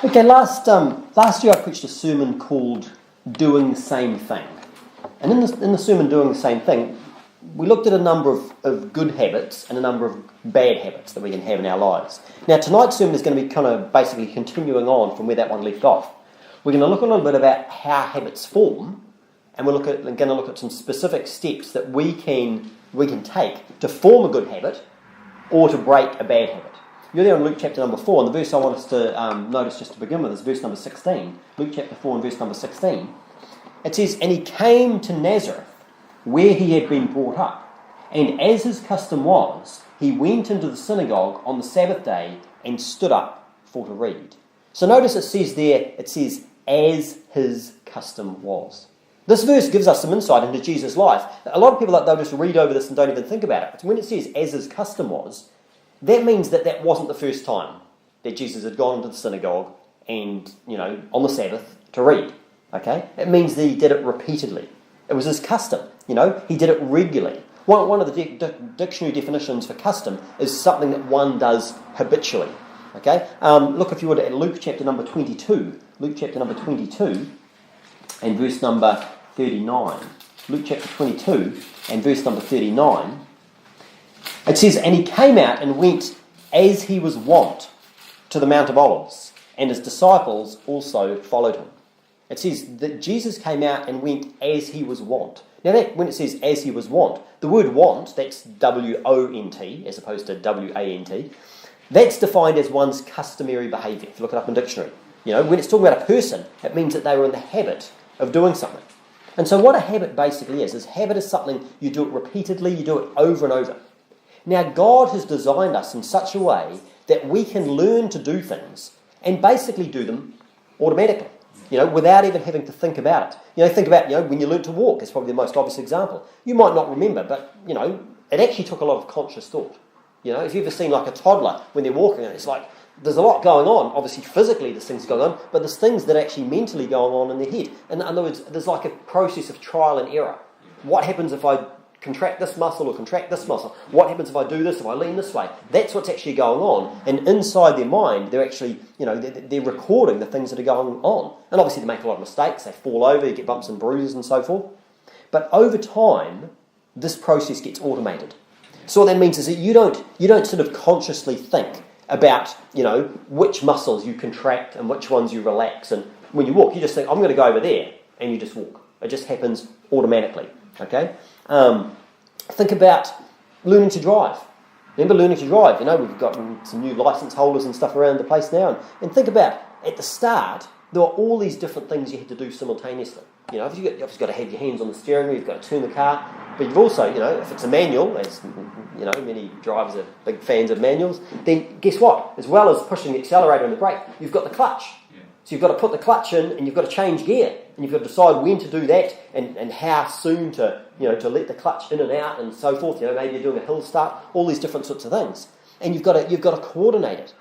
Okay, last year I preached a sermon called "Doing the Same Thing," and in the sermon "Doing the Same Thing," we looked at a number of good habits and a number of bad habits that we can have in our lives. Now tonight's sermon is going to be kind of basically continuing on from where that one left off. We're going to look a little bit about how habits form, and we're going to look at some specific steps that we can take to form a good habit or to break a bad habit. You're there in Luke chapter number 4, and the verse I want us to notice just to begin with is verse number 16. Luke chapter 4 and verse number 16. It says, "And he came to Nazareth, where he had been brought up. And as his custom was, he went into the synagogue on the Sabbath day and stood up for to read." So notice it says, as his custom was. This verse gives us some insight into Jesus' life. A lot of people, they'll just read over this and don't even think about it. But when it says, as his custom was, that means that wasn't the first time that Jesus had gone into the synagogue and, on the Sabbath to read. Okay? It means that he did it repeatedly. It was his custom. He did it regularly. One of the dictionary definitions for custom is something that one does habitually. Okay? Look, if you would, at Luke chapter number 22. Luke chapter number 22 and verse number 39. Luke chapter 22 and verse number 39. It says, "And he came out and went as he was wont to the Mount of Olives, and his disciples also followed him." It says that Jesus came out and went as he was wont. Now, when it says as he was wont, the word want, that's W-O-N-T as opposed to W-A-N-T, that's defined as one's customary behaviour. If you look it up in dictionary. When it's talking about a person, it means that they were in the habit of doing something. And so what a habit basically is habit is something you do it repeatedly, you do it over and over. Now, God has designed us in such a way that we can learn to do things and basically do them automatically, without even having to think about it. Think about, when you learn to walk, it's probably the most obvious example. You might not remember, but, it actually took a lot of conscious thought. If you've ever seen like a toddler when they're walking, it's like there's a lot going on. Obviously, physically, there's things going on, but there's things that are actually mentally going on in their head. In other words, there's like a process of trial and error. What happens if I contract this muscle or contract this muscle? What happens if I do this, if I lean this way? That's what's actually going on. And inside their mind, they're actually, they're recording the things that are going on. And obviously they make a lot of mistakes. They fall over, you get bumps and bruises and so forth. But over time, this process gets automated. So what that means is that you don't sort of consciously think about, which muscles you contract and which ones you relax. And when you walk, you just think, I'm going to go over there, and you just walk. It just happens automatically. Okay? Think about learning to drive. Remember learning to drive? We've got some new license holders and stuff around the place now. And think about, at the start, there were all these different things you had to do simultaneously. You've obviously got to have your hands on the steering wheel, you've got to turn the car. But you've also, if it's a manual, as many drivers are big fans of manuals, then guess what? As well as pushing the accelerator and the brake, you've got the clutch. Yeah. So you've got to put the clutch in and you've got to change gear. And you've got to decide when to do that and how soon to let the clutch in and out and so forth. Maybe you're doing a hill start, all these different sorts of things. And you've got to coordinate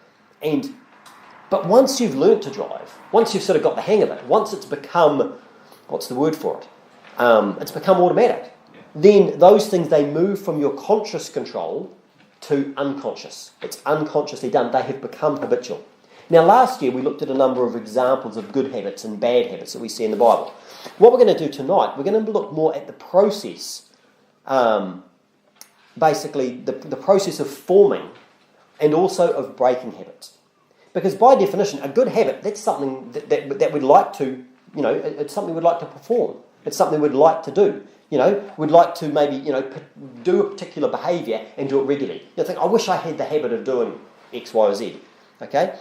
it. But once you've learnt to drive, once you've sort of got the hang of it, once it's become, what's the word for it? It's become automatic. Then those things, they move from your conscious control to unconscious. It's unconsciously done. They have become habitual. Now, last year we looked at a number of examples of good habits and bad habits that we see in the Bible. What we're going to do tonight, we're going to look more at the process, basically the process of forming and also of breaking habits. Because by definition, a good habit, that's something that we'd like to, it's something we'd like to perform. It's something we'd like to do. We'd like to maybe, do a particular behaviour and do it regularly. Think, I wish I had the habit of doing X, Y, or Z. Okay?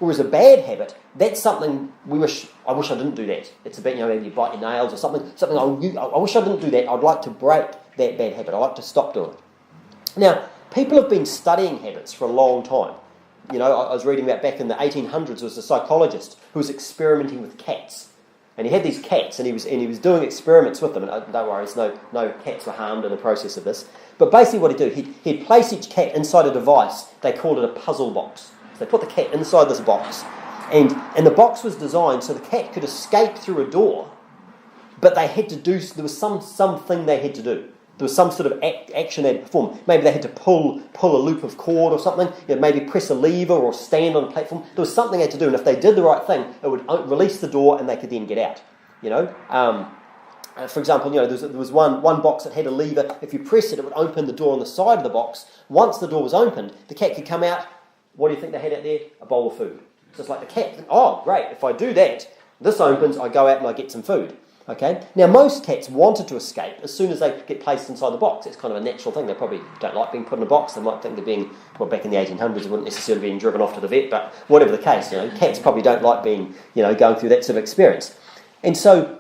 Whereas a bad habit, that's something I wish I didn't do that. It's about, maybe you bite your nails or something I wish I didn't do that. I'd like to break that bad habit. I'd like to stop doing it. Now, people have been studying habits for a long time. I was reading about back in the 1800s, there was a psychologist who was experimenting with cats. And he had these cats, and he was doing experiments with them. And don't worry, no cats were harmed in the process of this. But basically what he'd do, he'd place each cat inside a device. They called it a puzzle box. So they put the cat inside this box. And the box was designed so the cat could escape through a door, but they had to do, there was something they had to do. There was some sort of action they had to perform. Maybe they had to pull a loop of cord or something. Maybe press a lever or stand on a platform. There was something they had to do, and if they did the right thing, it would release the door, and they could then get out. For example, there was one box that had a lever. If you press it, it would open the door on the side of the box. Once the door was opened, the cat could come out. What do you think they had out there? A bowl of food. So it's like the cat, oh, great, if I do that, this opens, I go out and I get some food. Okay. Now, most cats wanted to escape as soon as they get placed inside the box. It's kind of a natural thing. They probably don't like being put in a box. They might think they're being, well, back in the 1800s, they wouldn't necessarily be driven off to the vet, but whatever the case, cats probably don't like being, going through that sort of experience. And so,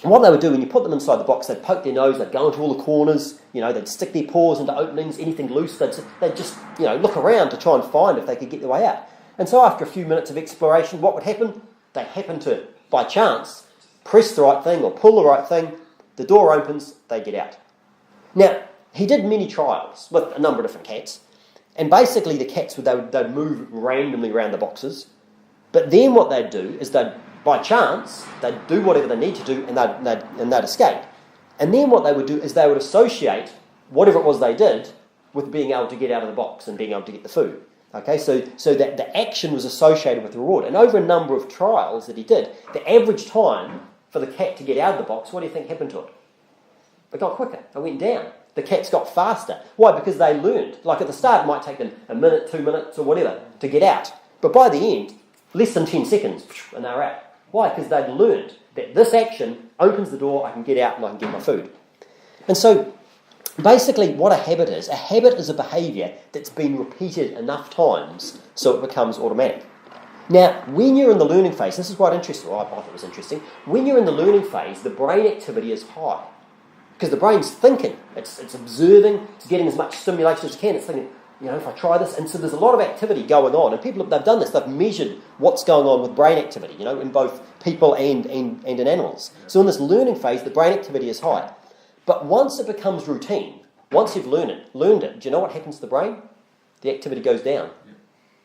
what they would do when you put them inside the box, they'd poke their nose, they'd go into all the corners, they'd stick their paws into openings, anything loose, they'd just, look around to try and find if they could get their way out. And so after a few minutes of exploration, what would happen? They happen to, by chance, press the right thing or pull the right thing, the door opens, they get out. Now, he did many trials with a number of different cats, and basically the cats, they'd move randomly around the boxes, but then what they'd do is by chance, they'd do whatever they need to do and they'd escape. And then what they would do is they would associate whatever it was they did with being able to get out of the box and being able to get the food. Okay, so that the action was associated with the reward. And over a number of trials that he did, the average time for the cat to get out of the box, what do you think happened to it? It got quicker. It went down. The cats got faster. Why? Because they learned. Like at the start, it might take them a minute, 2 minutes, or whatever to get out. But by the end, less than 10 seconds, and they're out. Why? Because they'd learned that this action opens the door, I can get out and I can get my food. And so, basically what a habit is a behaviour that's been repeated enough times so it becomes automatic. Now, when you're in the learning phase, this is quite interesting, well, I thought it was interesting, when you're in the learning phase, the brain activity is high. Because the brain's thinking, it's observing, it's getting as much stimulation as it can, it's thinking, if I try this, and so there's a lot of activity going on, and they've done this, they've measured what's going on with brain activity, in both people and in animals. So in this learning phase, the brain activity is high. But once it becomes routine, once you've learned it, do you know what happens to the brain? The activity goes down.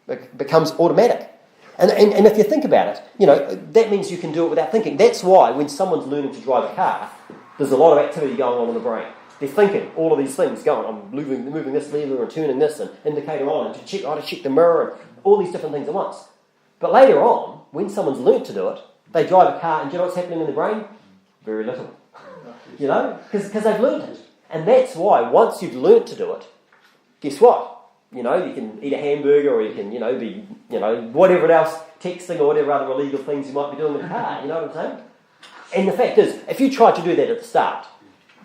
It becomes automatic. And if you think about it, that means you can do it without thinking. That's why when someone's learning to drive a car, there's a lot of activity going on in the brain. They're thinking all of these things going. I'm moving this lever and turning this and indicator on and to check the mirror and all these different things at once. But later on, when someone's learnt to do it, they drive a car and do you know what's happening in the brain? Very little. Because they've learnt it. And that's why once you've learnt to do it, guess what? You can eat a hamburger or you can, be, whatever else, texting or whatever other illegal things you might be doing in the car. You know what I'm saying? And the fact is, if you tried to do that at the start,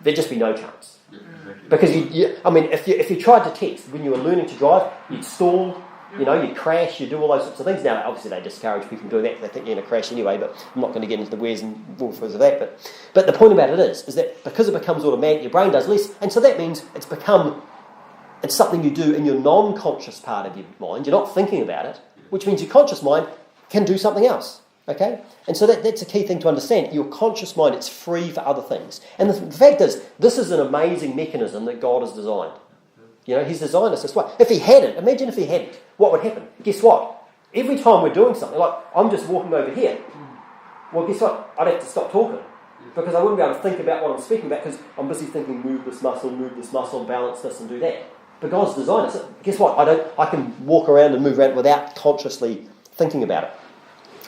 there'd just be no chance. Because if you tried to text when you were learning to drive, you'd stall, you'd crash, you'd do all those sorts of things. Now, obviously, they discourage people from doing that. They think you're going to crash anyway, but I'm not going to get into the wheres and wherefores of that. But the point about it is that because it becomes automatic, your brain does less, and so that means it's something you do in your non-conscious part of your mind. You're not thinking about it, which means your conscious mind can do something else. Okay? And so that's a key thing to understand. Your conscious mind, it's free for other things. And the fact is, this is an amazing mechanism that God has designed. He's designed us this way. If he hadn't, imagine if he hadn't, what would happen? Guess what? Every time we're doing something, like I'm just walking over here, well, guess what? I'd have to stop talking. Because I wouldn't be able to think about what I'm speaking about because I'm busy thinking, move this muscle, balance this and do that. But God's designed us. Guess what? I can walk around and move around without consciously thinking about it.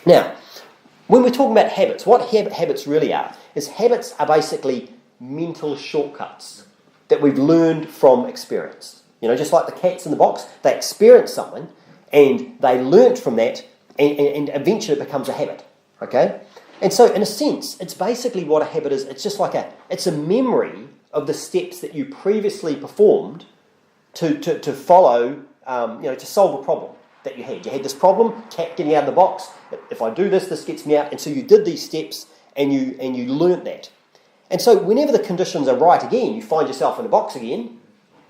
Now, when we're talking about habits, what habits really are, is habits are basically mental shortcuts that we've learned from experience. Just like the cats in the box, they experienced something and they learnt from that and eventually it becomes a habit. Okay? And so, in a sense, it's basically what a habit is. It's just like it's a memory of the steps that you previously performed to follow, to solve a problem that you had. You had this problem, cat getting out of the box. If I do this, this gets me out. And so you did these steps and you learnt that. And so whenever the conditions are right again, you find yourself in a box again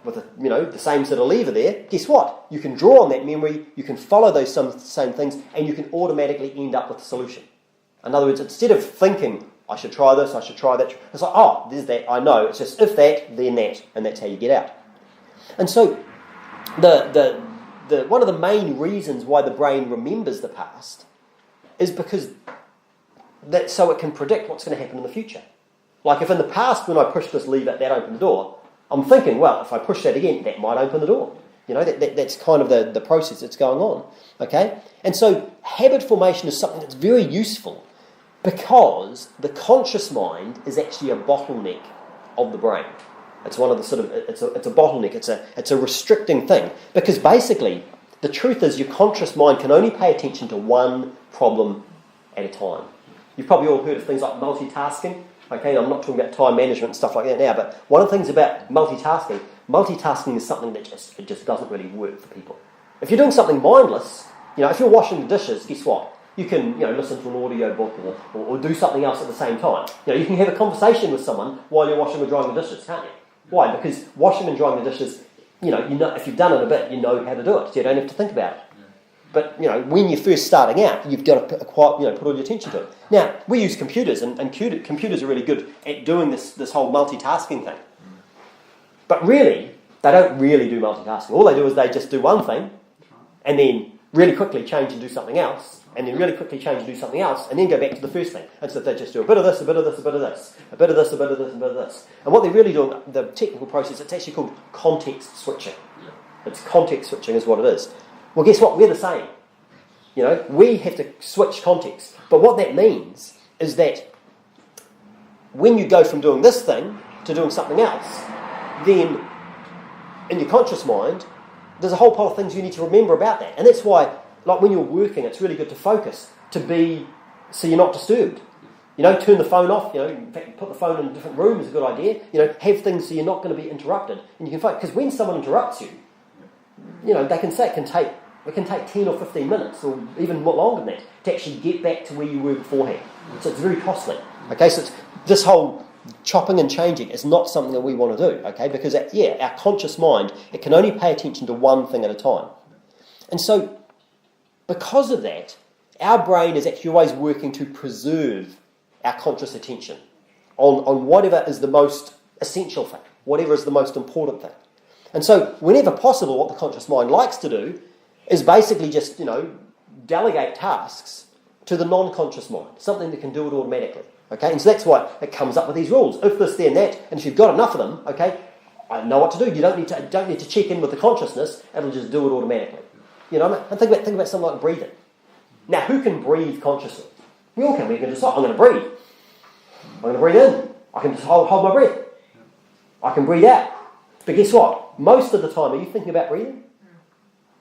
with the same sort of lever there. Guess what? You can draw on that memory, you can follow those same things, and you can automatically end up with a solution. In other words, instead of thinking, I should try this, I should try that, it's like, oh, there's that, I know. It's just if that, then that, and that's how you get out. And so the one of the main reasons why the brain remembers the past is because so it can predict what's going to happen in the future. Like if in the past when I pushed this lever, that opened the door, I'm thinking, well, if I push that again, that might open the door. That's kind of the process that's going on. Okay? And so habit formation is something that's very useful because the conscious mind is actually a bottleneck of the brain. It's one of the sort of, it's a bottleneck, it's a restricting thing. Because basically, the truth is your conscious mind can only pay attention to one problem at a time. You've probably all heard of things like multitasking. Okay, I'm not talking about time management and stuff like that now, but one of the things about multitasking is something that it just doesn't really work for people. If you're doing something mindless, if you're washing the dishes, guess what? You can, listen to an audio book or do something else at the same time. You can have a conversation with someone while you're washing or drying the dishes, can't you? Why? Because washing and drying the dishes, if you've done it a bit, you know how to do it, so you don't have to think about it. But, when you're first starting out, you've got to put all your attention to it. Now, we use computers, and computers are really good at doing this whole multitasking thing. But really, they don't really do multitasking. All they do is they just do one thing, and then really quickly change and do something else, and then really quickly change and do something else, and then go back to the first thing. And so they just do a bit of this, a bit of this, a bit of this, a bit of this, a bit of this, a bit of this. And what they're really doing, the technical process, it's actually called context switching. It's context switching is what it is. Well, guess what? We're the same. We have to switch context. But what that means is that when you go from doing this thing to doing something else, then in your conscious mind, there's a whole pile of things you need to remember about that. And that's why, like when you're working, it's really good to focus, so you're not disturbed. Turn the phone off, in fact, put the phone in a different room is a good idea. Have things so you're not going to be interrupted. And you can focus, because when someone interrupts you, they can say it can take 10 or 15 minutes, or even more longer than that, to actually get back to where you were beforehand. So it's very costly. Okay, so this whole chopping and changing is not something that we want to do, okay? Because, our conscious mind, it can only pay attention to one thing at a time. And so, because of that, our brain is actually always working to preserve our conscious attention on whatever is the most essential thing, whatever is the most important thing. And so, whenever possible, what the conscious mind likes to do is basically just, delegate tasks to the non-conscious mind, something that can do it automatically. Okay, and so that's why it comes up with these rules. If this, then that, and if you've got enough of them, okay, I know what to do. You don't need to check in with the consciousness, it'll just do it automatically. And think about something like breathing. Now, who can breathe consciously? We all can. We can decide, I'm going to breathe. I'm going to breathe in. I can just hold my breath. I can breathe out. But guess what? Most of the time, are you thinking about breathing?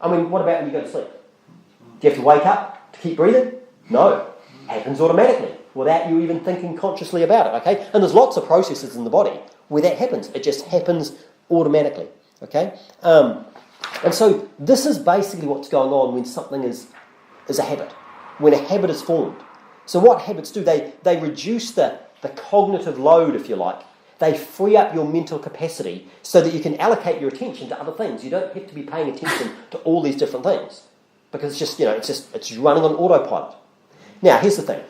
I mean, what about when you go to sleep? Do you have to wake up to keep breathing? No. It happens automatically without you even thinking consciously about it, okay? And there's lots of processes in the body where that happens. It just happens automatically, okay? And so this is basically what's going on when something is a habit, when a habit is formed. So what habits do? They reduce the cognitive load, if you like. They free up your mental capacity so that you can allocate your attention to other things. You don't have to be paying attention to all these different things because it's running on autopilot. Now, here's the thing.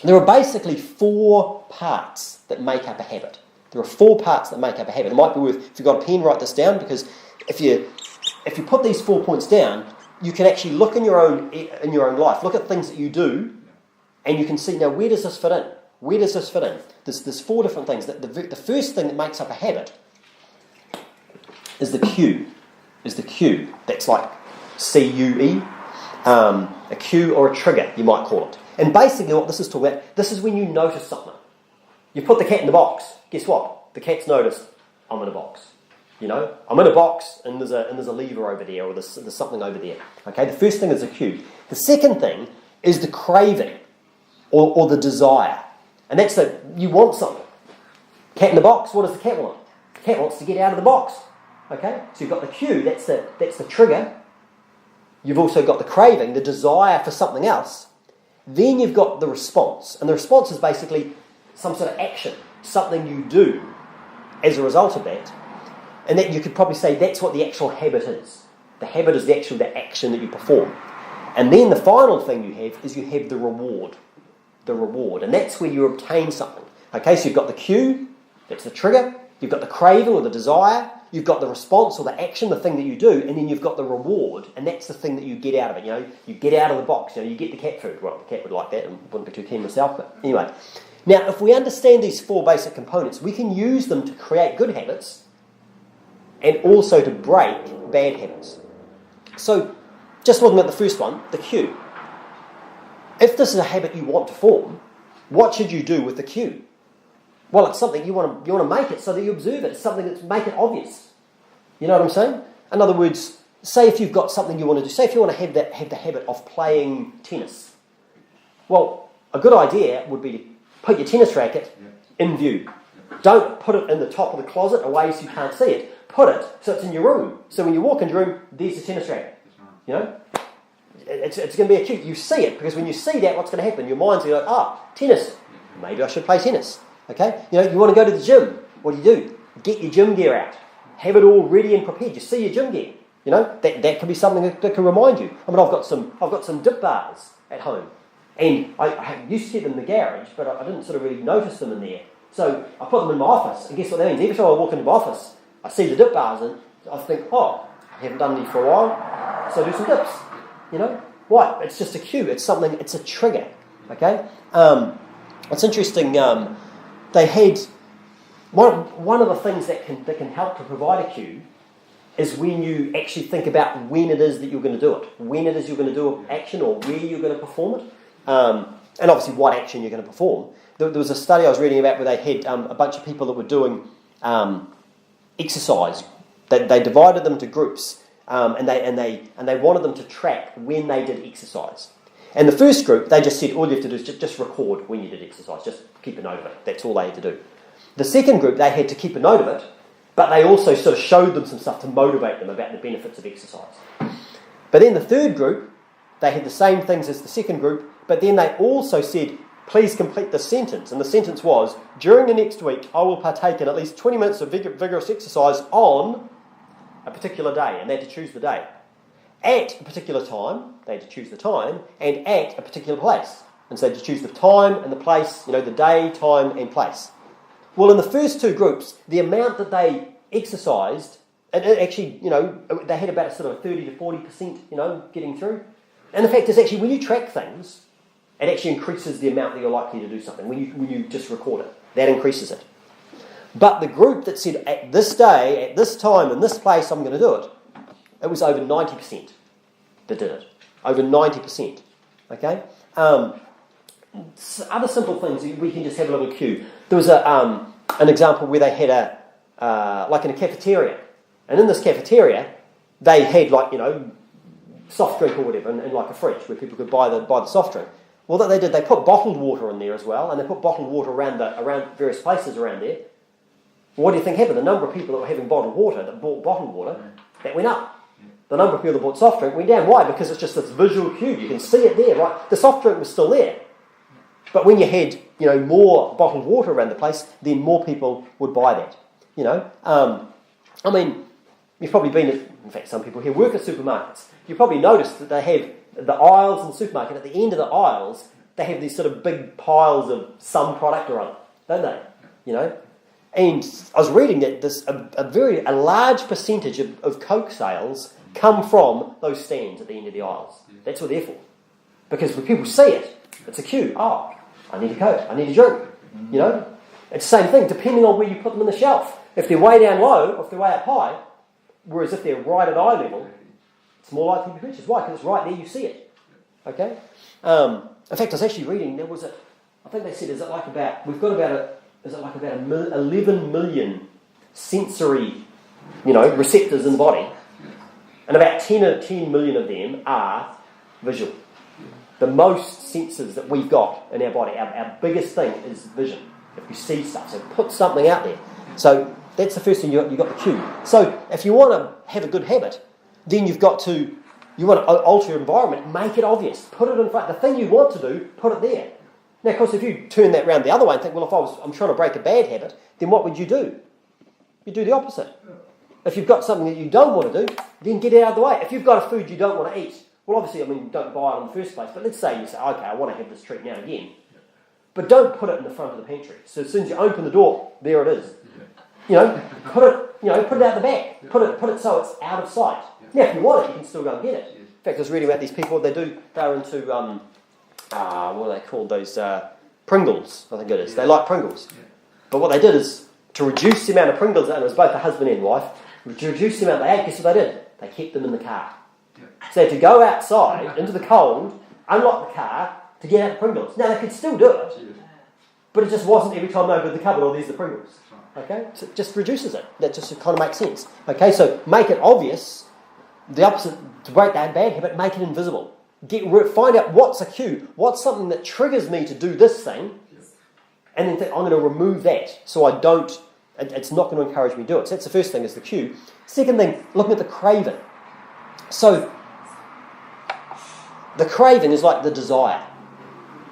There are basically 4 parts that make up a habit. There are 4 parts that make up a habit. It might be worth, if you've got a pen, write this down, because if you put these 4 points down, you can actually look in your own life, look at things that you do, and you can see, now, where does this fit in? Where does this fit in? There's 4 different things. The first thing that makes up a habit is the cue. That's like C-U-E, a cue or a trigger, you might call it. And basically what this is talking about, this is when you notice something. You put the cat in the box. Guess what? The cat's noticed, I'm in a box. I'm in a box and there's a lever over there, or there's something over there. Okay, the first thing is the cue. The second thing is the craving or the desire. And that's you want something. Cat in the box, what does the cat want? The cat wants to get out of the box. Okay? So you've got the cue, that's the trigger. You've also got the craving, the desire for something else. Then you've got the response. And the response is basically some sort of action, something you do as a result of that. And that you could probably say that's what the actual habit is. The habit is the action that you perform. And then the final thing you have is the reward. The reward. And that's where you obtain something. Okay, so you've got the cue, that's the trigger. You've got the craving or the desire. You've got the response or the action, the thing that you do. And then you've got the reward. And that's the thing that you get out of it. You get out of the box. You get the cat food. Well, the cat would like that and wouldn't be too keen myself. But anyway. Now, if we understand these 4 basic components, we can use them to create good habits. and also to break bad habits. So, just looking at the first one, the cue. If this is a habit you want to form, what should you do with the cue? Well, it's something you want to make it so that you observe it. It's something that's make it obvious. You know what I'm saying? In other words, say if you've got something you want to do, say if you want to have the habit of playing tennis. Well, a good idea would be to put your tennis racket in view. Don't put it in the top of the closet away so you can't see it. Put it so it's in your room. So when you walk into your room, there's the tennis racket. You know? It's going to be a cue. You see it, because when you see that, what's going to happen? Your mind's going to go, tennis. Maybe I should play tennis. Okay? You know, you want to go to the gym. What do? Get your gym gear out. Have it all ready and prepared. You see your gym gear. You know, that could be something that can remind you. I mean, I've got some dip bars at home. And I used to keep them in the garage, but I didn't sort of really notice them in there. So I put them in my office, and guess what that means? Every time I walk into my office, I see the dip bars, and I think, I haven't done these for a while, so I do some dips. You know? Why? It's just a cue. It's something, it's a trigger. Okay? It's interesting, they had, one of the things that can help to provide a cue is when you actually think about when it is that you're going to do it. When it is you're going to do an action, or where you're going to perform it. And obviously what action you're going to perform. There was a study I was reading about where they had a bunch of people that were doing exercise. They divided them into groups, and they wanted them to track when they did exercise. And the first group, they just said all you have to do is just record when you did exercise. Just keep a note of it. That's all they had to do. The second group, they had to keep a note of it, but they also sort of showed them some stuff to motivate them about the benefits of exercise. But then the third group, they had the same things as the second group, but then they also said, please complete the sentence. And the sentence was, during the next week, I will partake in at least 20 minutes of vigorous exercise on a particular day. And they had to choose the day. At a particular time, they had to choose the time, and at a particular place. And so they had to choose the time and the place, the day, time, and place. Well, in the first two groups, the amount that they exercised, and actually, they had about sort of 30 to 40%, getting through. And the fact is, actually, when you track things, it actually increases the amount that you're likely to do something. When you just record it, that increases it. But the group that said, at this day, at this time, in this place, I'm going to do it, it was over 90% that did it. Over 90%. Okay? Other simple things, we can just have a little cue. There was an example where they had like in a cafeteria. And in this cafeteria, they had soft drink or whatever in like a fridge where people could buy the soft drink. Well, what they did, they put bottled water in there as well, and they put bottled water around various places around there. What do you think happened? The number of people that were having bottled water, that bought bottled water, that went up. The number of people that bought soft drink went down. Why? Because it's just this visual cue. You can see it there, right? The soft drink was still there. But when you had, more bottled water around the place, then more people would buy that. I mean, you've probably been in fact, some people here work at supermarkets. You've probably noticed that they have the aisles in the supermarket, at the end of the aisles, they have these sort of big piles of some product or other, don't they? And I was reading that a large percentage of Coke sales come from those stands at the end of the aisles. That's what they're for. Because when people see it, it's a cue. Oh, I need a Coke, I need a drink. It's the same thing, depending on where you put them in the shelf. If they're way down low, or if they're way up high, whereas if they're right at eye level, it's more likely to be purchased. Why? Because it's right there, you see it. Okay? In fact, I was actually reading, I think they said, we've got about 11 million sensory, receptors in the body, and about 10 million of them are visual. The most senses that we've got in our body, our biggest thing is vision. If you see stuff, so put something out there. So that's the first thing you've got the cue. So if you want to have a good habit, then you want to alter your environment, make it obvious, put it in front. The thing you want to do, put it there. Now, of course, if you turn that round the other way and think, well, if I'm trying to break a bad habit, then what would you do? You do the opposite. If you've got something that you don't want to do, then get it out of the way. If you've got a food you don't want to eat, well, obviously, don't buy it in the first place, but let's say you say, okay, I want to have this treat now and again. But don't put it in the front of the pantry. So as soon as you open the door, there it is. Put it out the back. Put it so it's out of sight. Now, if you want it, you can still go and get it. In fact, I was reading about these people. They're into what are they called? Those Pringles, I think it is. They like Pringles. But what they did is, to reduce the amount of Pringles, and it was both a husband and wife, To reduce the amount they ate, guess what they did? They kept them in the car. So they had to go outside into the cold, unlock the car to get out the Pringles. Now they could still do it, but it just wasn't every time they opened the cupboard, there's the Pringles. Okay? So it just reduces it. That just kind of makes sense. Okay, so make it obvious. The opposite, to break that bad habit, make it invisible. Find out what's a cue, what's something that triggers me to do this thing, and then think, I'm going to remove that so I don't, it's not going to encourage me to do it. So that's the first thing, is the cue. Second thing, looking at the craving. So the craving is like the desire.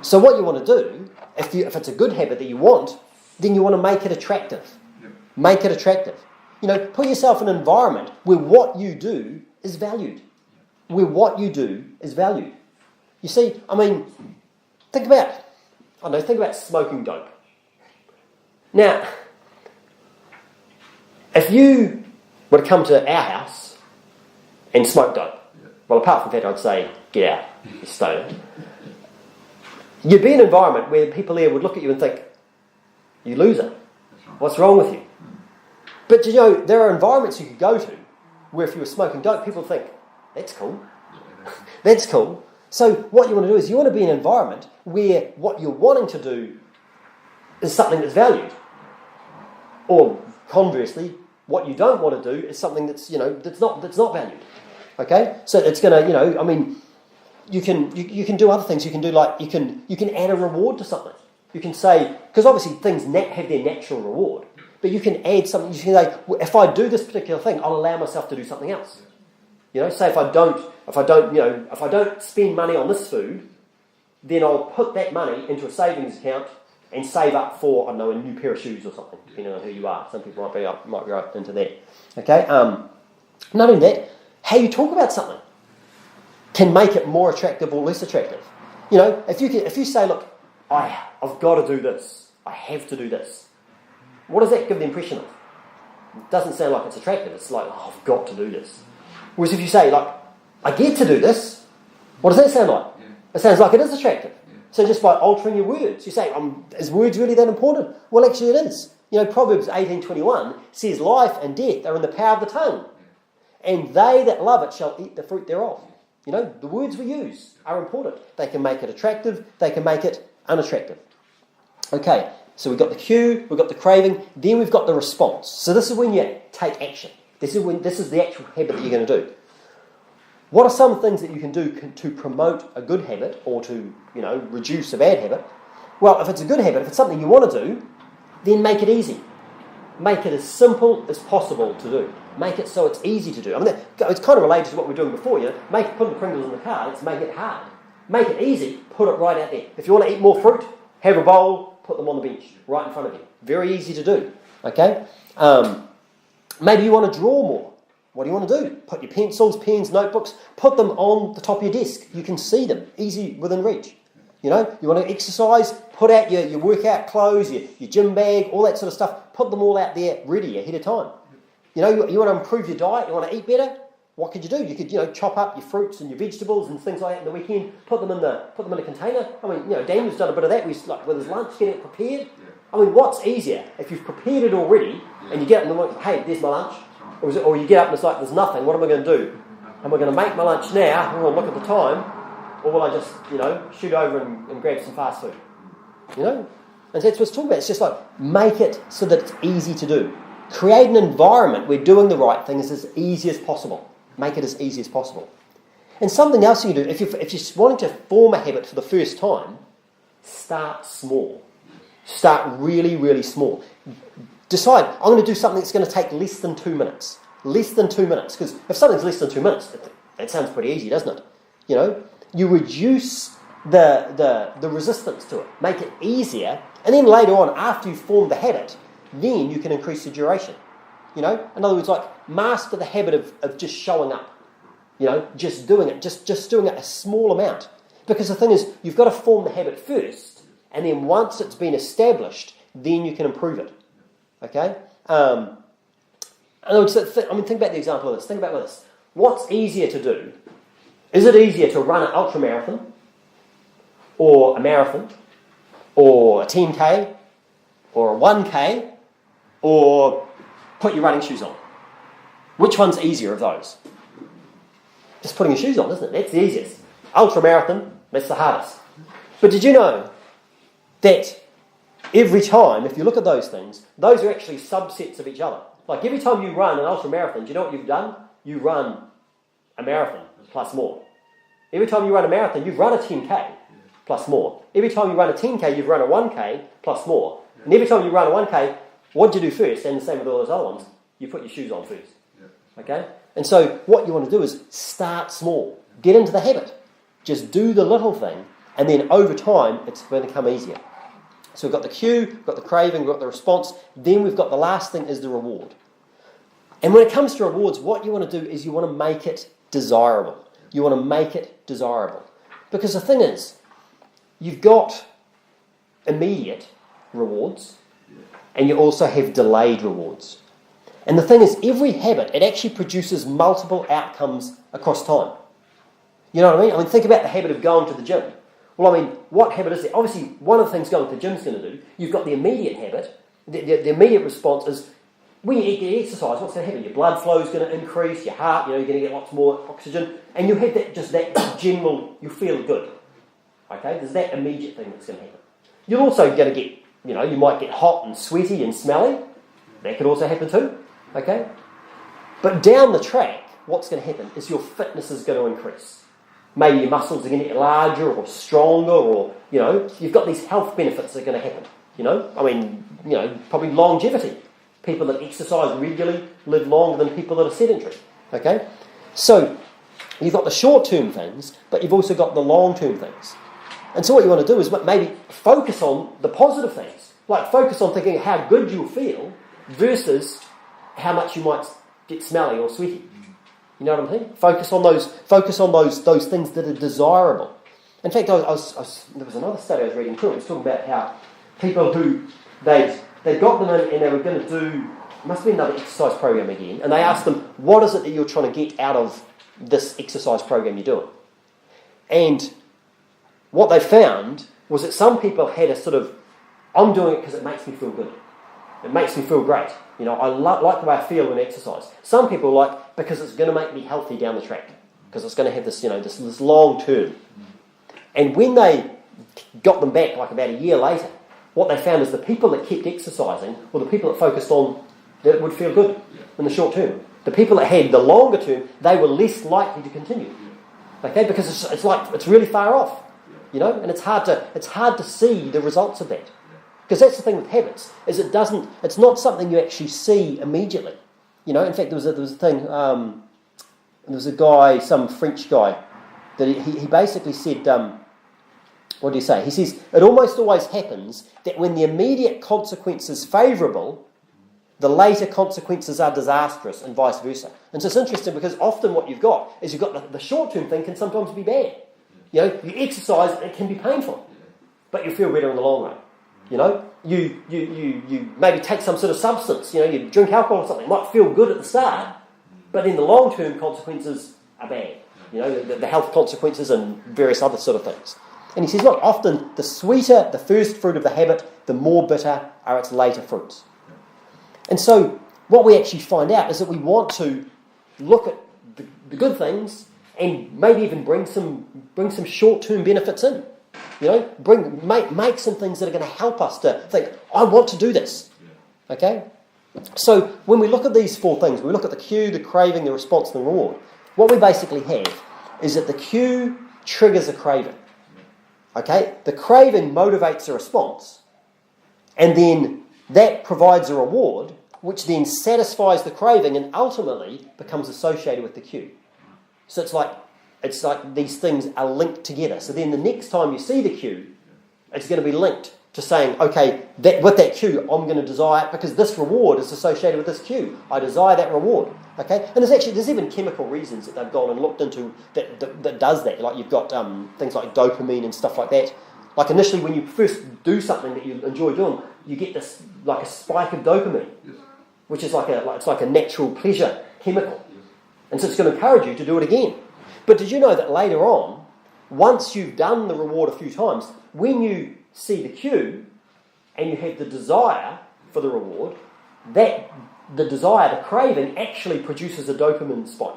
So what you want to do, if it's a good habit that you want, then you want to make it attractive. Make it attractive. Put yourself in an environment where what you do is valued. Where what you do is valued. You see, think about smoking dope. Now, if you were to come to our house and smoke dope, well, apart from that, I'd say, get out, you stoner. You'd be in an environment where people there would look at you and think, you loser, what's wrong with you? But there are environments you could go to where if you were smoking dope, people think, that's cool. That's cool. So what you want to do is you want to be in an environment where what you're wanting to do is something that's valued. Or conversely, what you don't want to do is something that's that's not valued. Okay? So it's going to, you can do other things. You can do you can add a reward to something. You can say, because obviously things have their natural reward, but you can add something. You can say, well, if I do this particular thing, I'll allow myself to do something else. Say if I don't spend money on this food, then I'll put that money into a savings account and save up for, a new pair of shoes or something, depending on who you are. Some people might be right into that. Okay? Not only that, how you talk about something can make it more attractive or less attractive. If you say, look, I've got to do this. I have to do this. What does that give the impression of? It doesn't sound like it's attractive. It's like, I've got to do this. Whereas if you say, I get to do this, what does that sound like? Yeah. It sounds like it is attractive. Yeah. So just by altering your words, you say, is words really that important? Well, actually it is. Proverbs 18:21 says, life and death are in the power of the tongue, and they that love it shall eat the fruit thereof. The words we use are important. They can make it attractive, they can make it unattractive. Okay, so we've got the cue, we've got the craving, then we've got the response. So this is when you take action. This is the actual habit that you're going to do. What are some things that you can do to promote a good habit or to, reduce a bad habit? Well, if it's a good habit, if it's something you want to do, then make it easy. Make it as simple as possible to do. Make it so it's easy to do. It's kind of related to what we were doing before. Put the Pringles in the car. Let's make it hard. Make it easy. Put it right out there. If you want to eat more fruit, have a bowl. Put them on the bench right in front of you. Very easy to do. Okay. Maybe you want to draw more. What do you want to do? Put your pencils, pens, notebooks, put them on the top of your desk. You can see them, easy within reach. You want to exercise, put out your workout clothes, your gym bag, all that sort of stuff. Put them all out there ready ahead of time. You want to improve your diet, you want to eat better. What could you do? You could, chop up your fruits and your vegetables and things like that in the weekend. Put them in a container. Daniel's done a bit of that. With his lunch, getting it prepared. What's easier if you've prepared it already and you get up in the morning, hey, there's my lunch. Or you get up and it's like, there's nothing. What am I going to do? Am I going to make my lunch now? I'm going to look at the time. Or will I just, shoot over and grab some fast food? And that's what it's talking about. It's just like, make it so that it's easy to do. Create an environment where doing the right thing is as easy as possible. Make it as easy as possible. And something else you can do, if you're wanting to form a habit for the first time, start small. Start really, really small. Decide, I'm going to do something that's going to take less than 2 minutes. Less than 2 minutes. Because if something's less than 2 minutes, that sounds pretty easy, doesn't it? You reduce the resistance to it. Make it easier. And then later on, after you've formed the habit, then you can increase the duration. In other words, master the habit of just showing up. Just doing it. Just doing it a small amount. Because the thing is, you've got to form the habit first. And then once it's been established, then you can improve it. Okay? Think about the example of this. Think about this. What's easier to do? Is it easier to run an ultra marathon, or a marathon, or a 10K, or a 1K, or put your running shoes on? Which one's easier of those? Just putting your shoes on, isn't it? That's the easiest. Ultra marathon, that's the hardest. But did you know that every time, if you look at those things, those are actually subsets of each other? Like every time you run an ultra marathon, do you know what you've done? You run a marathon plus more. Every time you run a marathon, you've run a 10k plus more. Every time you run a 10k, you've run a 1k plus more. And every time you run a 1k, what do you do first? And the same with all those other ones. You put your shoes on first. Okay? And so what you want to do is start small. Get into the habit. Just do the little thing, and then over time, it's going to come easier. So we've got the cue, we've got the craving, we've got the response. Then we've got the last thing is the reward. And when it comes to rewards, what you want to do is you want to make it desirable. You want to make it desirable. Because the thing is, you've got immediate rewards, and you also have delayed rewards. And the thing is, every habit, it actually produces multiple outcomes across time. You know what I mean? I mean, think about the habit of going to the gym. Well, I mean, what habit is it? Obviously, one of the things going to the gym is going to do, you've got the immediate habit. The immediate response is, when you exercise, what's going to happen? Your blood flow is going to increase, your heart, you're going to get lots more oxygen, and you have that general, you feel good. Okay? There's that immediate thing that's going to happen. You're also going to get, you might get hot and sweaty and smelly. That could also happen too. Okay? But down the track, what's going to happen is your fitness is going to increase. Maybe your muscles are going to get larger or stronger, or, you've got these health benefits that are going to happen. Probably longevity. People that exercise regularly live longer than people that are sedentary. Okay? So, you've got the short-term things, but you've also got the long-term things. And so what you want to do is maybe focus on the positive things. Like focus on thinking how good you'll feel versus how much you might get smelly or sweaty. You know what I'm saying? Focus on those things that are desirable. In fact, there was another study I was reading too. It was talking about how people who they got them in and they were going to do, must be another exercise program again, and they asked them, what is it that you're trying to get out of this exercise program you're doing? And what they found was that some people had a sort of, I'm doing it because it makes me feel good. It makes me feel great. I like the way I feel when I exercise. Some people like because it's going to make me healthy down the track, because it's going to have this, this long term. And when they got them back, like about a year later, what they found is the people that kept exercising were the people that focused on that it would feel good in the short term. The people that had the longer term, they were less likely to continue. Okay, because it's really far off, and it's hard to see the results of that. Because that's the thing with habits, is it's not something you actually see immediately. In fact, there was a thing, there was a guy, some French guy, that he basically said, what do you say? He says, it almost always happens that when the immediate consequence is favourable, the later consequences are disastrous and vice versa. And so it's interesting because often what you've got the short-term thing can sometimes be bad. You exercise, it can be painful, but you feel better in the long run. You maybe take some sort of substance, you drink alcohol or something, it might feel good at the start, but in the long-term consequences are bad. The health consequences and various other sort of things. And he says, look, often the sweeter the first fruit of the habit, the more bitter are its later fruits. And so what we actually find out is that we want to look at the good things and maybe even bring some short-term benefits in. Make some things that are going to help us to think, I want to do this. Okay? So when we look at these four things, we look at the cue, the craving, the response, and the reward, what we basically have is that the cue triggers a craving. Okay? The craving motivates a response, and then that provides a reward, which then satisfies the craving and ultimately becomes associated with the cue. So it's like these things are linked together. So then the next time you see the cue, it's going to be linked to saying, okay, with that cue, I'm going to desire it because this reward is associated with this cue. I desire that reward. Okay? And there's even chemical reasons that they've gone and looked into that does that. Like you've got things like dopamine and stuff like that. Like initially when you first do something that you enjoy doing, you get this like a spike of dopamine, which is it's like a natural pleasure chemical. And so it's going to encourage you to do it again. But did you know that later on, once you've done the reward a few times, when you see the cue and you have the desire for the reward, that the desire, the craving, actually produces a dopamine spike.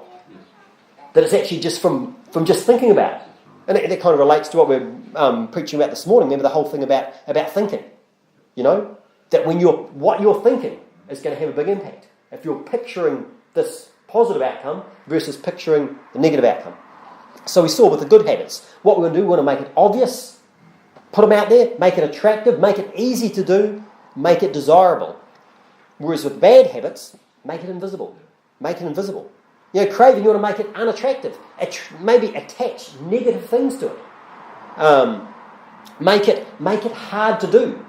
That it's actually just from just thinking about it. And that kind of relates to what we're preaching about this morning. Remember the whole thing about thinking. You know? That what you're thinking is going to have a big impact. If you're picturing this positive outcome versus picturing the negative outcome. So we saw with the good habits, what we're going to do, we want to make it obvious, put them out there, make it attractive, make it easy to do, make it desirable. Whereas with bad habits, make it invisible. Make it invisible. You know, craving, you want to make it unattractive. Maybe attach negative things to it. Make it hard to do.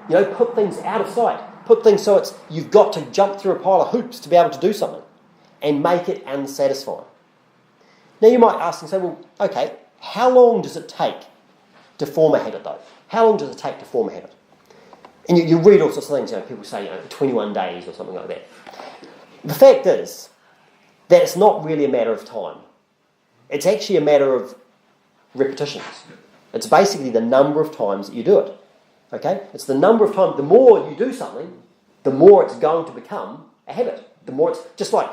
You know, put things out of sight. Put things so you've got to jump through a pile of hoops to be able to do something. And make it unsatisfying. Now you might ask and say, well, okay, how long does it take to form a habit though? How long does it take to form a habit? And you read all sorts of things, you know, people say, 21 days or something like that. The fact is that it's not really a matter of time. It's actually a matter of repetitions. It's basically the number of times that you do it. Okay? It's the number of times, the more you do something, the more it's going to become a habit. The more it's just like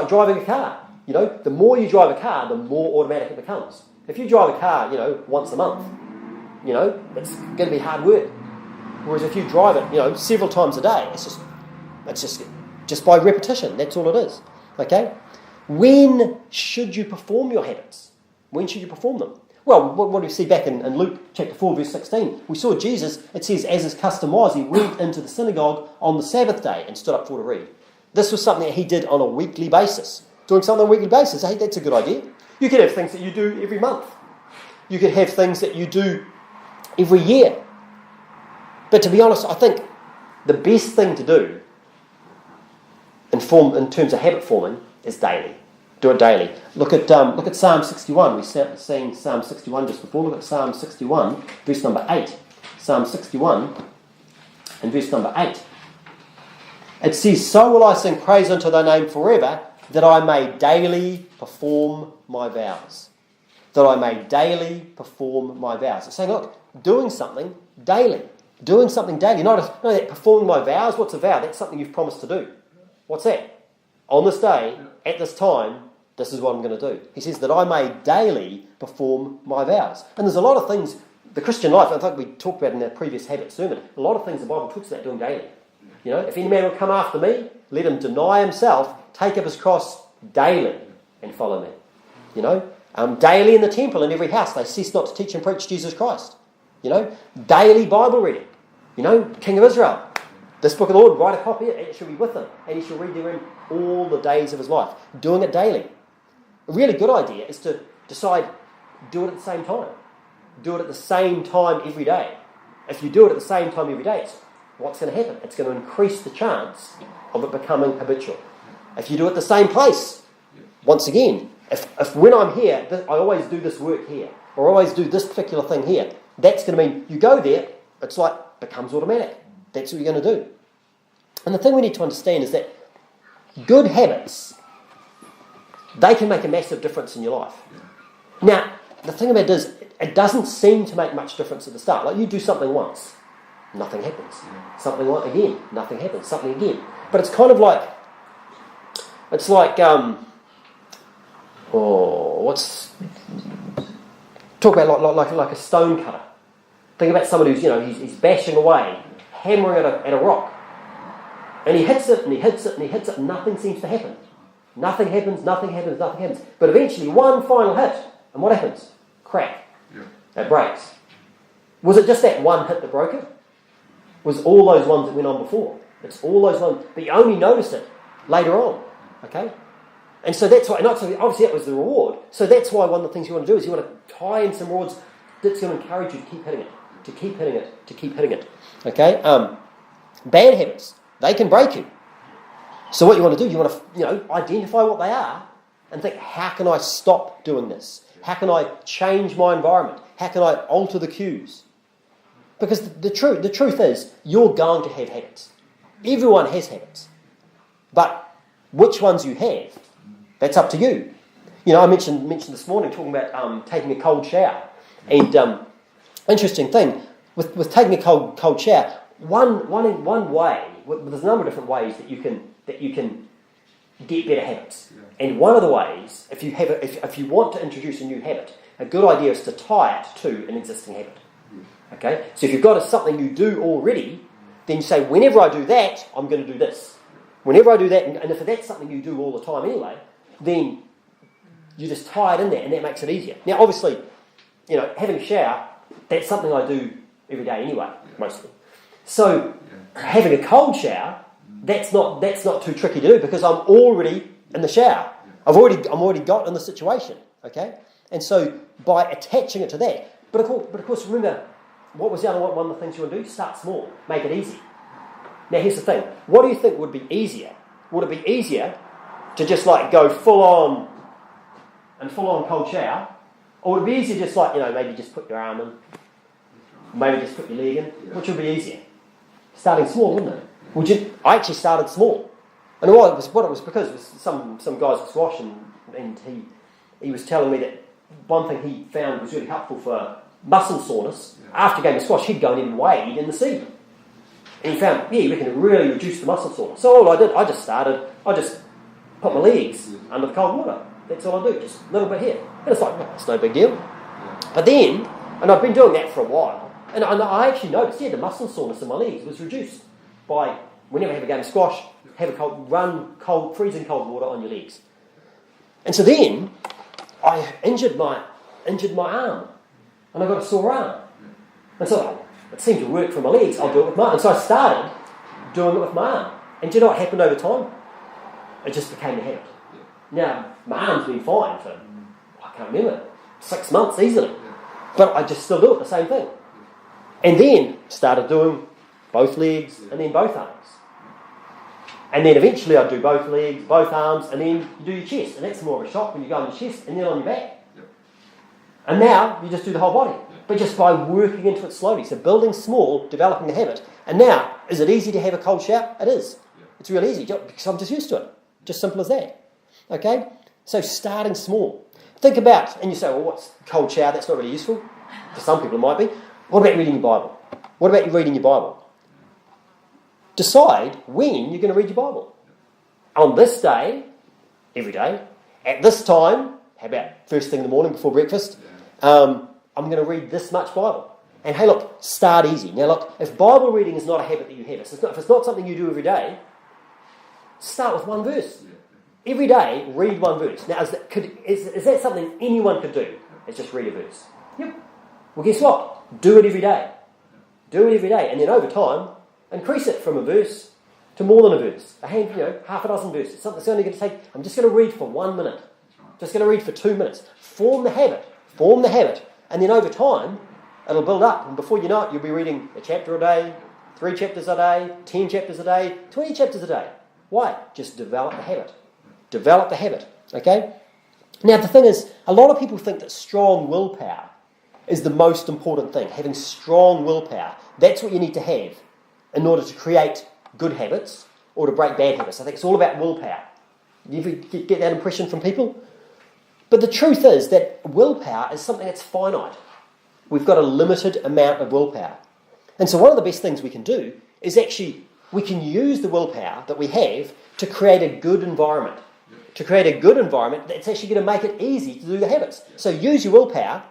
driving a car. You know, the more you drive a car, the more automatic it becomes. If you drive a car, once a month, it's going to be hard work. Whereas if you drive it, several times a day, it's just by repetition. That's all it is. Okay? When should you perform your habits? When should you perform them? Well, what do we see back in Luke chapter 4, verse 16? We saw Jesus, it says, as his custom was, he went into the synagogue on the Sabbath day and stood up for to read. This was something that he did on a weekly basis. Doing something on a weekly basis, hey, that's a good idea. You could have things that you do every month. You could have things that you do every year. But to be honest, I think the best thing to do in terms of habit forming is daily. Do it daily. Look at Psalm 61. We sang Psalm 61 just before. Look at Psalm 61, verse number 8. Psalm 61 and verse number 8. It says, "So will I sing praise unto thy name forever, that I may daily perform my vows." That I may daily perform my vows. It's saying, look, doing something daily. Doing something daily. Not that performing my vows. What's a vow? That's something you've promised to do. What's that? On this day, at this time, this is what I'm going to do. He says that I may daily perform my vows. And there's a lot of things, the Christian life, I think we talked about in our previous habit sermon, a lot of things the Bible talks about doing daily. If any man will come after me, let him deny himself, take up his cross daily and follow me. Daily in the temple, in every house, they cease not to teach and preach Jesus Christ. Daily Bible reading. King of Israel, this book of the Lord, write a copy, it shall be with him, and he shall read therein all the days of his life. Doing it daily. A really good idea is to decide, do it at the same time. Do it at the same time every day. If you do it at the same time every day, what's going to happen? It's going to increase the chance of it becoming habitual. If you do it at the same place, once again, if when I'm here, I always do this work here, or I always do this particular thing here, that's going to mean you go there, it's like becomes automatic. That's what you're going to do. And the thing we need to understand is that good habits, they can make a massive difference in your life. Now, the thing about it is, it doesn't seem to make much difference at the start. Like you do something once, nothing happens. Something again, nothing happens. Something again. But it's kind of like, talk about like a stone cutter. Think about someone who's he's bashing away, hammering at a rock. And he hits it, and he hits it, and he hits it, and nothing seems to happen. Nothing happens. But eventually, one final hit, and what happens? Crack. Yeah. It breaks. Was it just that one hit that broke it? Was all those ones that went on before? It's all those ones, but you only notice it later on. Okay? And so that's why, obviously that was the reward. So that's why one of the things you want to do is you want to tie in some rewards that's going to encourage you to keep hitting it. Okay? Bad habits, they can break you. So what you want to do, you want to, identify what they are and think, how can I stop doing this? How can I change my environment? How can I alter the cues? Because the truth is, you're going to have habits. Everyone has habits. But which ones you have, that's up to you. I mentioned this morning talking about taking a cold shower. And interesting thing, with taking a cold shower, one way, there's a number of different ways that you can that you can get better habits. And one of the ways, if you want to introduce a new habit, a good idea is to tie it to an existing habit. Okay? So if you've got something you do already, then you say, whenever I do that, I'm going to do this. Whenever I do that, and if that's something you do all the time anyway, then you just tie it in there, and that makes it easier. Now, obviously, having a shower, that's something I do every day anyway, mostly. So having a cold shower, that's not too tricky to do because I'm already in the shower. I'm already got in the situation. Okay, and so by attaching it to that, but of course, remember what was the other one of the things you want to do? Start small, make it easy. Now here's the thing: what do you think would be easier? Would it be easier to just go full on cold shower, or would it be easier just maybe just put your arm in, maybe just put your leg in? Which would be easier? Starting small, wouldn't it? I actually started small, and it was because it was some guys at squash, and he was telling me that one thing he found was really helpful for muscle soreness. After a game of squash, he'd go and wade in the sea, and he found he reckon it really reduced the muscle soreness. So all I did, I just put my legs under the cold water. That's all I do, just a little bit here, and it's it's no big deal. But then, and I've been doing that for a while. And I actually noticed, the muscle soreness in my legs was reduced by, whenever I have a game of squash, freezing cold water on your legs. And so then, I injured my arm, and I got a sore arm. And so it seemed to work for my legs, I'll do it with my arm. And so I started doing it with my arm. And do you know what happened over time? It just became a habit. Now, my arm's been fine for, I can't remember, 6 months easily. But I just still do it, the same thing. And then started doing both legs and then both arms. And then eventually I'd do both legs, both arms, and then you do your chest. And that's more of a shock when you go on your chest and then on your back. And now you just do the whole body. But just by working into it slowly. So building small, developing the habit. And now, is it easy to have a cold shower? It is. It's real easy because I'm just used to it. Just simple as that. Okay? So starting small. Think about, and you say, well, what's cold shower? That's not really useful. For some people it might be. What about reading your Bible? What about you reading your Bible? Decide when you're going to read your Bible. On this day, every day, at this time, how about first thing in the morning before breakfast, I'm going to read this much Bible. And hey, look, start easy. Now look, if Bible reading is not a habit that you have, if it's not something you do every day, start with one verse. Every day, read one verse. Now, is that something anyone could do? It's just read a verse. Yep. Well, guess what? Do it every day. Do it every day. And then over time, increase it from a verse to more than a verse. Half a dozen verses. Something's only going to take, I'm just going to read for 1 minute. Just going to read for 2 minutes. Form the habit. And then over time, it'll build up. And before you know it, you'll be reading a chapter a day, 3 chapters a day, 10 chapters a day, 20 chapters a day. Why? Just develop the habit. Develop the habit. Okay? Now, the thing is, a lot of people think that strong willpower is the most important thing. Having strong willpower. That's what you need to have in order to create good habits or to break bad habits. I think it's all about willpower. You ever get that impression from people? But the truth is that willpower is something that's finite. We've got a limited amount of willpower. And so one of the best things we can do is actually, we can use the willpower that we have to create a good environment. To create a good environment that's actually going to make it easy to do the habits. So use your willpower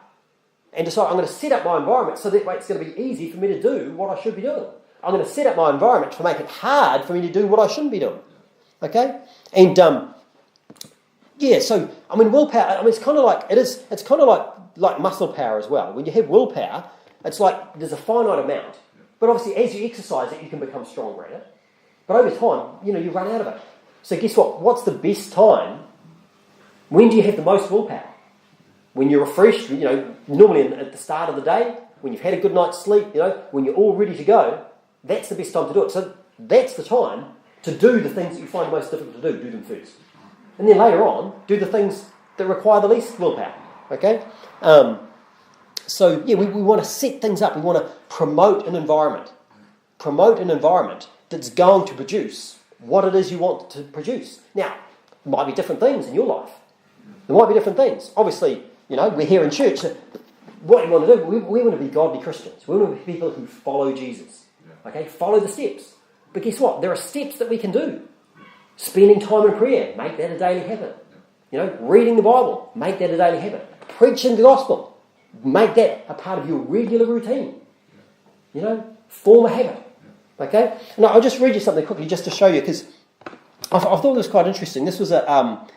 and decide, I'm going to set up my environment so that way it's going to be easy for me to do what I should be doing. I'm going to set up my environment to make it hard for me to do what I shouldn't be doing. Okay? And, so, willpower, it's kind of like, it's kind of like muscle power as well. When you have willpower, it's like there's a finite amount. But obviously, as you exercise it, you can become stronger at it. But over time, you run out of it. So guess what? What's the best time? When do you have the most willpower? When you're refreshed, normally at the start of the day, when you've had a good night's sleep, when you're all ready to go, that's the best time to do it. So that's the time to do the things that you find most difficult to do them first. And then later on, do the things that require the least willpower. Okay? We want to set things up. We want to promote an environment. Promote an environment that's going to produce what it is you want to produce. Now, there might be different things in your life. There might be different things. Obviously, we're here in church. So what we want to do, we want to be godly Christians. We want to be people who follow Jesus. Okay? Follow the steps. But guess what? There are steps that we can do. Spending time in prayer, make that a daily habit. Reading the Bible, make that a daily habit. Preaching the gospel, make that a part of your regular routine. Form a habit. Okay? Now, I'll just read you something quickly just to show you, because I thought it was quite interesting. This was a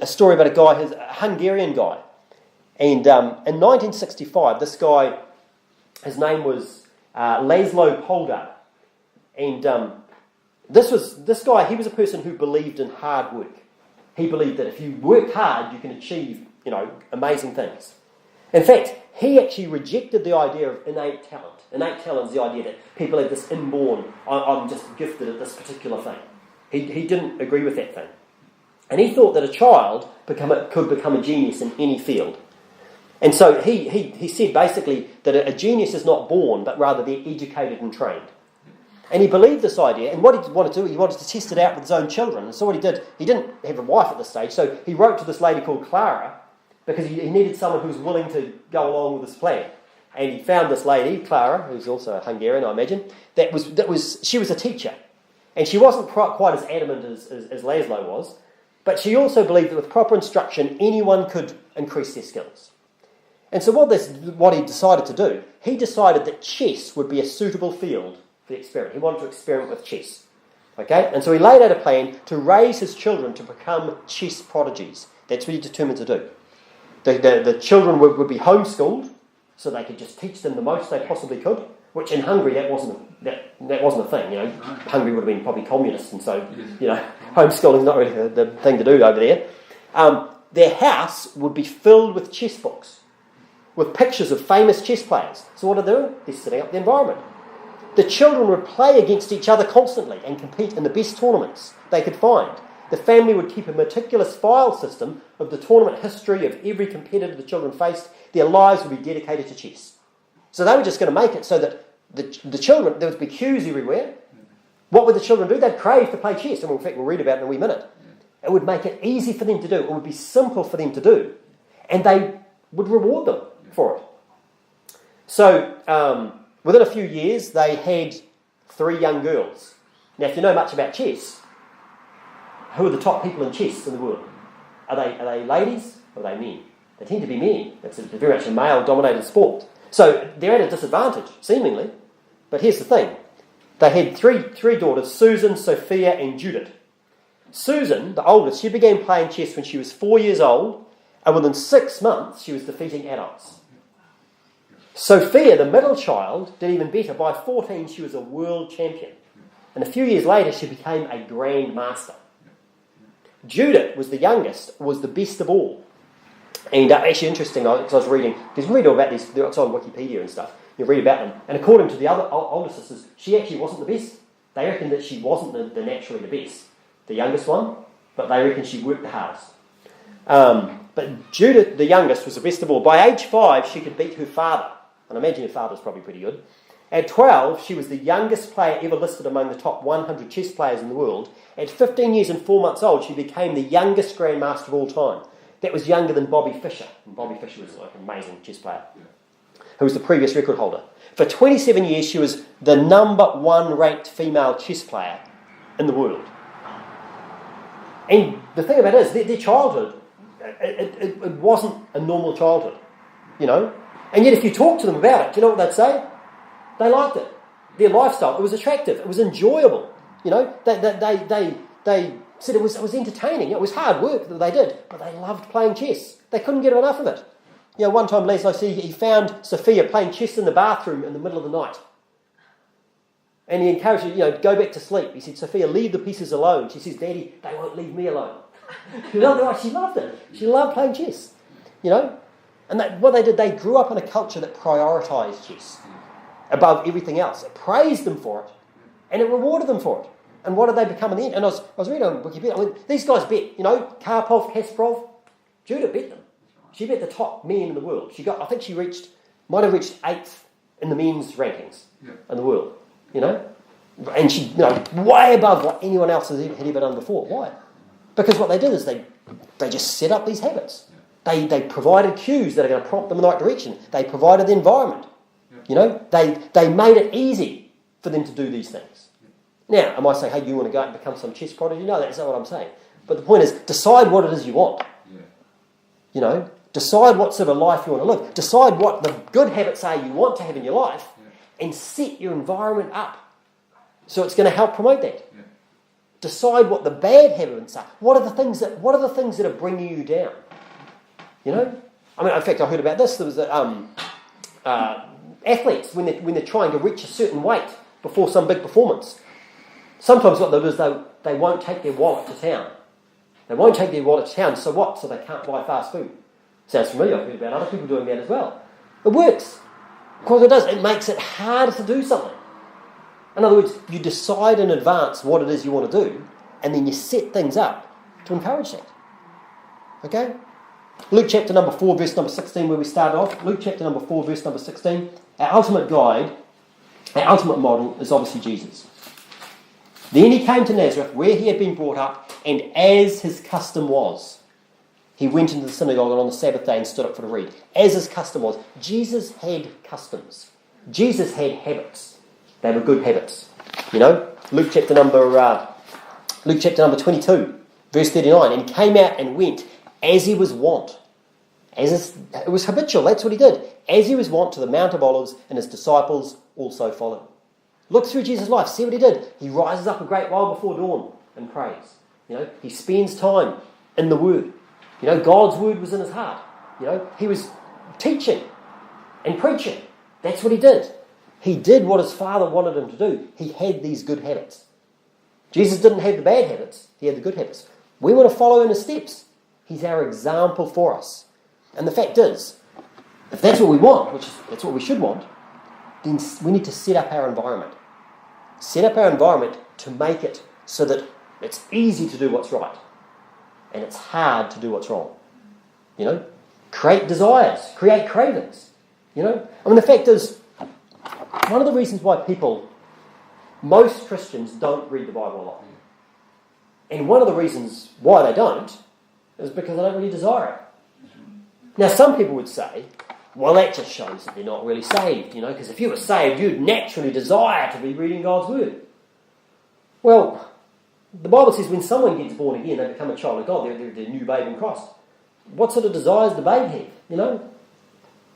story about a guy, a Hungarian guy. And in 1965, this guy, his name was Laszlo Poldar. And this guy, he was a person who believed in hard work. He believed that if you work hard, you can achieve, amazing things. In fact, he actually rejected the idea of innate talent. Innate talent is the idea that people have this inborn, I'm just gifted at this particular thing. He didn't agree with that thing. And he thought that a child could become a genius in any field. And so he said basically that a genius is not born, but rather they're educated and trained. And he believed this idea, and what he wanted to do, he wanted to test it out with his own children. And so what he did, he didn't have a wife at this stage, so he wrote to this lady called Clara, because he needed someone who was willing to go along with his plan. And he found this lady, Clara, who's also a Hungarian, I imagine, she was a teacher. And she wasn't quite as adamant as Laszlo was, but she also believed that with proper instruction, anyone could increase their skills. And so what he decided to do, he decided that chess would be a suitable field for the experiment. He wanted to experiment with chess. Okay? And so he laid out a plan to raise his children to become chess prodigies. That's what he determined to do. The children would be homeschooled, so they could just teach them the most they possibly could, which in Hungary that wasn't a thing. Hungary would have been probably communist, and so homeschooling is not really the thing to do over there. Their house would be filled with chess books, with pictures of famous chess players. So what are they doing? They're setting up the environment. The children would play against each other constantly and compete in the best tournaments they could find. The family would keep a meticulous file system of the tournament history of every competitor the children faced. Their lives would be dedicated to chess. So they were just going to make it so that the children, there would be queues everywhere. What would the children do? They'd crave to play chess. And in fact, we'll read about it in a wee minute. It would make it easy for them to do. It would be simple for them to do. And they would reward them for it. So within a few years, they had 3 young girls. Now, if you know much about chess, who are the top people in chess in the world? Are they ladies or are they men? They tend to be men. It's very much a male-dominated sport. So they're at a disadvantage, seemingly. But here's the thing. They had three daughters, Susan, Sophia, and Judith. Susan, the oldest, she began playing chess when she was 4 years old, and within 6 months, she was defeating adults. Sophia, the middle child, did even better. By 14, she was a world champion. And a few years later, she became a grand master. Judith was the youngest, was the best of all. And actually interesting, because I was reading, because you read all about these, it's on Wikipedia and stuff, you read about them, and according to the other older sisters, she actually wasn't the best. They reckon that she wasn't the naturally the best, the youngest one, but they reckon she worked the hardest. But Judith, the youngest, was the best of all. By age 5, she could beat her father, and I imagine her father was probably pretty good. At 12, she was the youngest player ever listed among the top 100 chess players in the world. At 15 years and 4 months old, she became the youngest grandmaster of all time. That was younger than Bobby Fischer. And Bobby Fischer was like an amazing chess player, who was the previous record holder. For 27 years, she was the number 1 ranked female chess player in the world. And the thing about it is, their childhood, it wasn't a normal childhood, And yet if you talk to them about it, do you know what they'd say? They liked it. Their lifestyle, it was attractive. It was enjoyable. They said it was entertaining. It was hard work that they did, but they loved playing chess. They couldn't get enough of it. One time Laszlo said he found Sophia playing chess in the bathroom in the middle of the night. And he encouraged her, go back to sleep. He said, Sophia, leave the pieces alone. She says, Daddy, they won't leave me alone. She loved it. She loved playing chess. And what they did, they grew up in a culture that prioritised chess above everything else. It praised them for it, and it rewarded them for it. And what did they become in the end? And I was reading on Wikipedia, these guys bet, Karpov, Kasparov, Judith bet them. She bet the top men in the world. I think she might have reached 8th in the men's rankings in the world, And she, way above what anyone else had ever done before. Why? Because what they did is they just set up these habits. They provided cues that are going to prompt them in the right direction. They provided the environment. They made it easy for them to do these things. Now, am I saying, hey, you want to go out and become some chess prodigy? No, that's not what I'm saying. But the point is, decide what it is you want. Yeah. You know, decide what sort of life you want to live. Decide what the good habits are you want to have in your life, and set your environment up so it's going to help promote that. Yeah. Decide what the bad habits are. What are the things that are bringing you down? You know, I mean, in fact, I heard about this. There was athletes when they're trying to reach a certain weight before some big performance. Sometimes what they do is they won't take their wallet to town. They won't take their wallet to town. So what? So they can't buy fast food. Sounds familiar. I've heard about other people doing that as well. It works. Of course it does. It makes it harder to do something. In other words, you decide in advance what it is you want to do, and then you set things up to encourage that. Okay? Luke chapter number 4, verse number 16, where we started off. Luke chapter number 4, verse number 16. Our ultimate guide, our ultimate model is obviously Jesus. Then he came to Nazareth, where he had been brought up, and as his custom was, he went into the synagogue on the Sabbath day and stood up for to read. As his custom was. Jesus had customs. Jesus had habits. They were good habits. You know, Luke chapter number 22, verse 39. And he came out and went as he was wont. It was habitual, that's what he did. As he was wont to the Mount of Olives, and his disciples also followed. Look through Jesus' life, see what he did. He rises up a great while before dawn and prays. You know, he spends time in the Word. You know, God's Word was in his heart. You know, he was teaching and preaching. That's what he did. He did what his Father wanted him to do. He had these good habits. Jesus didn't have the bad habits. He had the good habits. We want to follow in his steps. He's our example for us. And the fact is, if that's what we want, that's what we should want, then we need to set up our environment. Set up our environment to make it so that it's easy to do what's right. And it's hard to do what's wrong. You know? Create desires. Create cravings. You know? I mean, the fact is, one of the reasons why most Christians don't read the Bible a lot. And one of the reasons why they don't is because they don't really desire it. Now, some people would say, well, that just shows that they're not really saved, you know, because if you were saved, you'd naturally desire to be reading God's Word. Well, the Bible says when someone gets born again, they become a child of God, they're a new babe in Christ. What sort of desires the babe have, you know?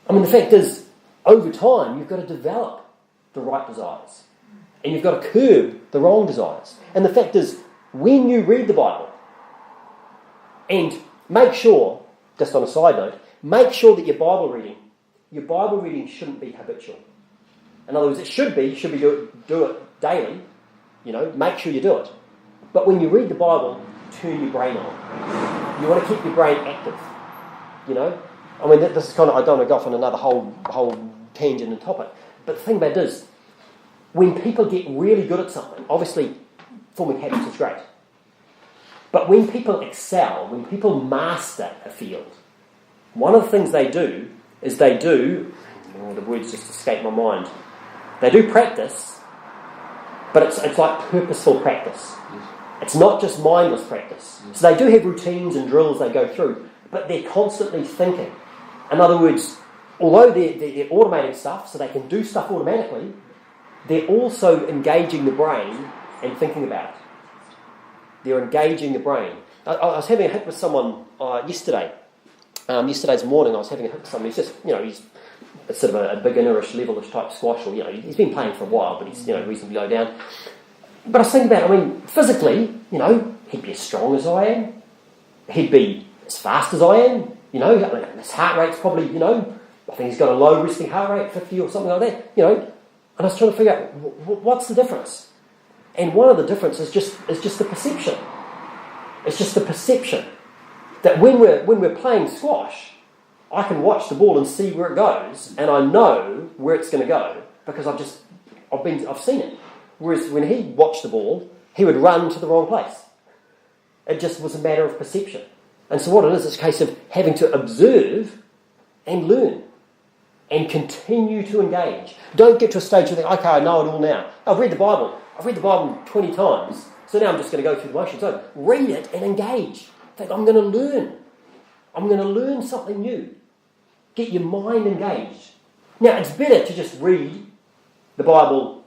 I mean, the fact is, over time, you've got to develop the right desires. And you've got to curb the wrong desires. And the fact is, when you read the Bible, and make sure, just on a side note, make sure that your Bible reading shouldn't be habitual. In other words, you should be do it daily, you know, make sure you do it. But when you read the Bible, turn your brain on. You want to keep your brain active, you know. I mean, this is kind of, I don't want to go off on another whole tangent and topic, but the thing about it is, when people get really good at something, obviously forming habits is great. But when people excel, when people master a field, one of the things they do is the words just escape my mind. They do practice, but it's like purposeful practice. It's not just mindless practice. So they do have routines and drills they go through, but they're constantly thinking. In other words, although they're automating stuff, so they can do stuff automatically, they're also engaging the brain and thinking about it. They're engaging the brain. I was having a hit with someone yesterday. Yesterday's morning, I was having a hit with someone. He's just, you know, he's sort of a beginnerish, levelish type squash, or, you know, he's been playing for a while, but he's, you know, reasonably low down. But I was thinking about it, I mean, physically, you know, he'd be as strong as I am. He'd be as fast as I am. You know, I mean, his heart rate's probably, you know, I think he's got a low resting heart rate, 50 or something like that, you know. And I was trying to figure out, what's the difference? And one of the differences is just the perception. It's just the perception that when we're playing squash, I can watch the ball and see where it goes, and I know where it's going to go because I've seen it. Whereas when he watched the ball, he would run to the wrong place. It just was a matter of perception. And so what it is, it's a case of having to observe and learn and continue to engage. Don't get to a stage where you think, okay, I know it all now. I've read the Bible 20 times, so now I'm just going to go through the motions. So read it and engage. Think, I'm going to learn. I'm going to learn something new. Get your mind engaged. Now, it's better to just read the Bible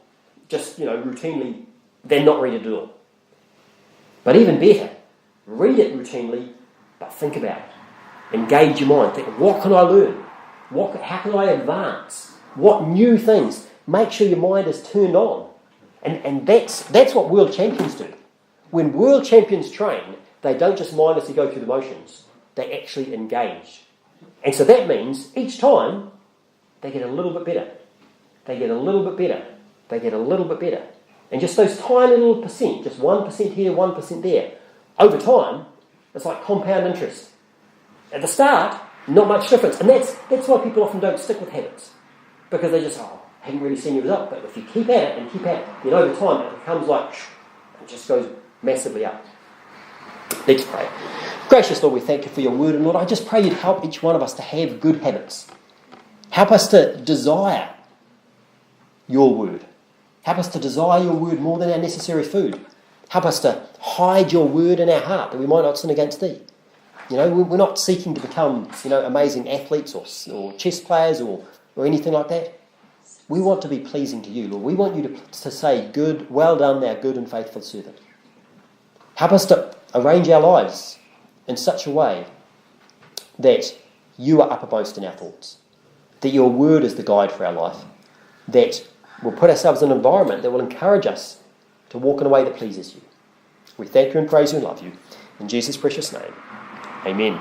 just, you know, routinely than not read it at all. But even better, read it routinely, but think about it. Engage your mind. Think, what can I learn? How can I advance? What new things? Make sure your mind is turned on. And that's what world champions do. When world champions train, they don't just mindlessly go through the motions. They actually engage. And so that means each time they get a little bit better. They get a little bit better. They get a little bit better. And just those tiny little percent, just 1% here, 1% there, over time, it's like compound interest. At the start, not much difference. And that's why people often don't stick with habits. Because they just, haven't really seen your result. But if you keep at it and keep at it, then over time it becomes like, it just goes massively up. Let's pray. Gracious Lord, we thank you for your word. And Lord, I just pray you'd help each one of us to have good habits. Help us to desire your word. Help us to desire your word more than our necessary food. Help us to hide your word in our heart that we might not sin against thee. We're not seeking to become, amazing athletes or chess players or anything like that. We want to be pleasing to you, Lord. We want you to say, good, well done, thou good and faithful servant. Help us to arrange our lives in such a way that you are uppermost in our thoughts, that your word is the guide for our life, that we'll put ourselves in an environment that will encourage us to walk in a way that pleases you. We thank you and praise you and love you. In Jesus' precious name, amen.